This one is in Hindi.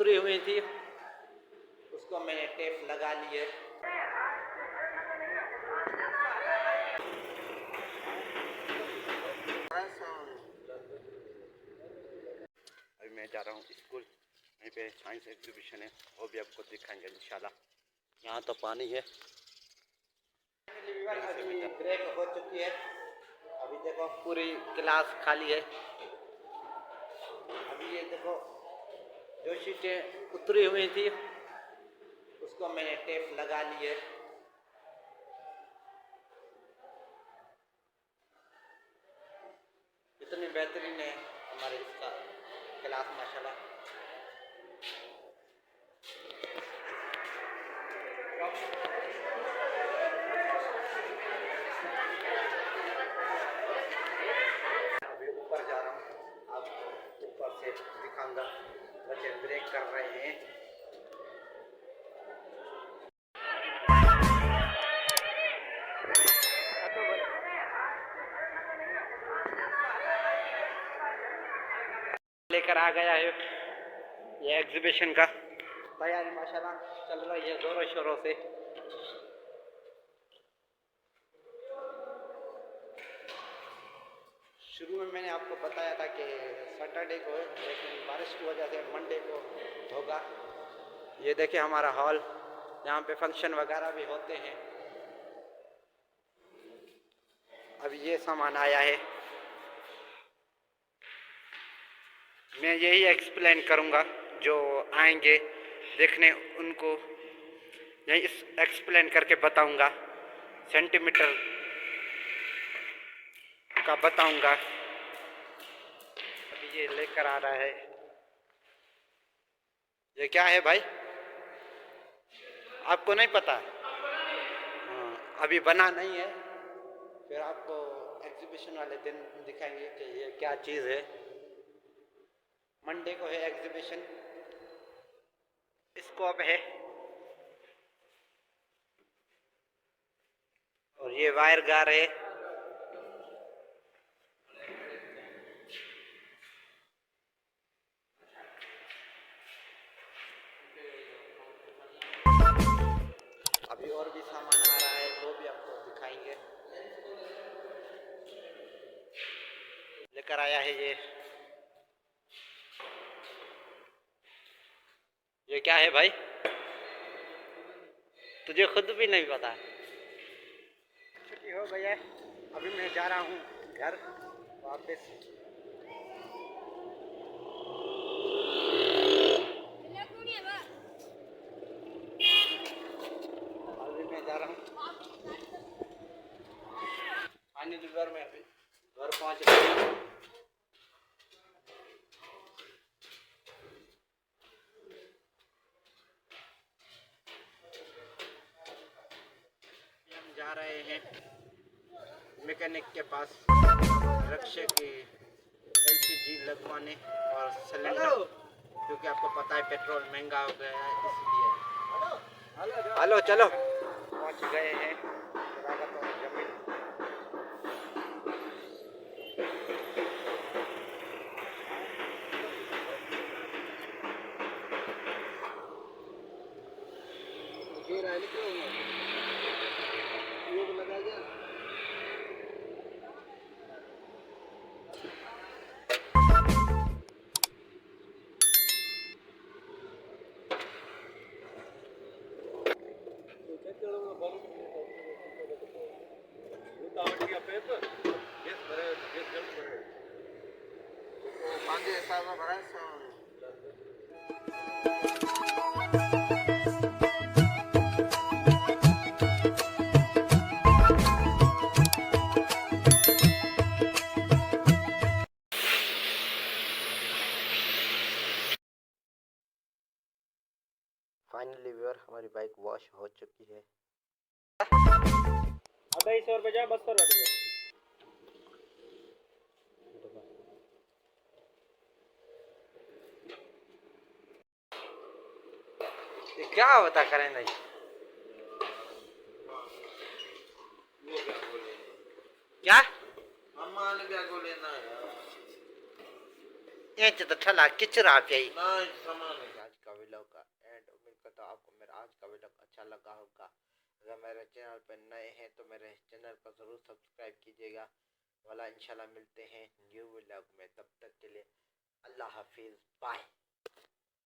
उतरी हुई थी, उसको मैंने टेप लगा लिए। अभी मैं जा रहा हूँ स्कूल, वहीं पे साइंस एग्जीबिशन है, वो भी आपको दिखाएंगे इंशाल्लाह। यहाँ तो पानी है। अभी ब्रेक हो चुकी है, अभी देखो पूरी क्लास खाली है। अभी ये देखो जो सीटें उतरी हुई थी, उसको मैंने टेप लगा लिए। इतनी बेहतरीन है हमारे इसका क्लास माशाल्लाह। अभी ऊपर जा रहा हूँ, आपको ऊपर से दिखाऊंगा। बच्चे ब्रेक कर रहे हैं। लेकर आ गया है ये एग्जीबिशन का, तैयारी माशाल्लाह चल रही है जोरों शोरों से। शुरू में मैंने आपको बताया था कि सैटरडे को, लेकिन बारिश की वजह से मंडे को होगा। ये देखिए हमारा हॉल, यहाँ पे फंक्शन वगैरह भी होते हैं। अब ये सामान आया है, मैं यही एक्सप्लेन करूँगा, जो आएंगे देखने उनको यही एक्सप्लेन करके बताऊँगा, सेंटीमीटर का बताऊँगा। अभी ये लेकर आ रहा है। ये क्या है भाई, आपको नहीं पता? हाँ, अभी बना नहीं है, फिर आपको एग्जीबिशन वाले दिन दिखाएंगे कि ये क्या चीज़ है। मंडे को है एग्जीबिशन, स्कोप है, और ये वायर गार है। अभी और भी सामान आ रहा है, वो भी आपको दिखाएंगे। लेकर आया है ये क्या है भाई, तुझे खुद भी नहीं पता? छुट्टी हो गई है, अभी मैं जा रहा हूँ घर वापस। अभी मैं जा रहा हूँ फाइनली घर में, अभी घर पहुँच गए। हम जा रहे हैं मैकेनिक के पास, रक्षा की एलपीजी लगवाने और सिलेंडर, क्योंकि आपको पता है पेट्रोल महंगा हो गया है, इसलिए। हेलो चलो, पहुंच गए हैं जमीन। फाइनली व्यूअर, हमारी बाइक वॉश हो चुकी है। 250 रुपये जा, 200 रुपये। क्या होता करें नहीं, क्या ये तो ठला किचरा पे का व्लॉग का एंड। उम्मीद करता हूँ आपको मेरा आज का व्लॉग अच्छा लगा होगा। अगर मेरे चैनल पर नए हैं तो मेरे चैनल को ज़रूर सब्सक्राइब कीजिएगा। वाला इंशाल्लाह मिलते हैं न्यू व्लॉग में, तब तक के लिए अल्लाह हाफिज़, बाय।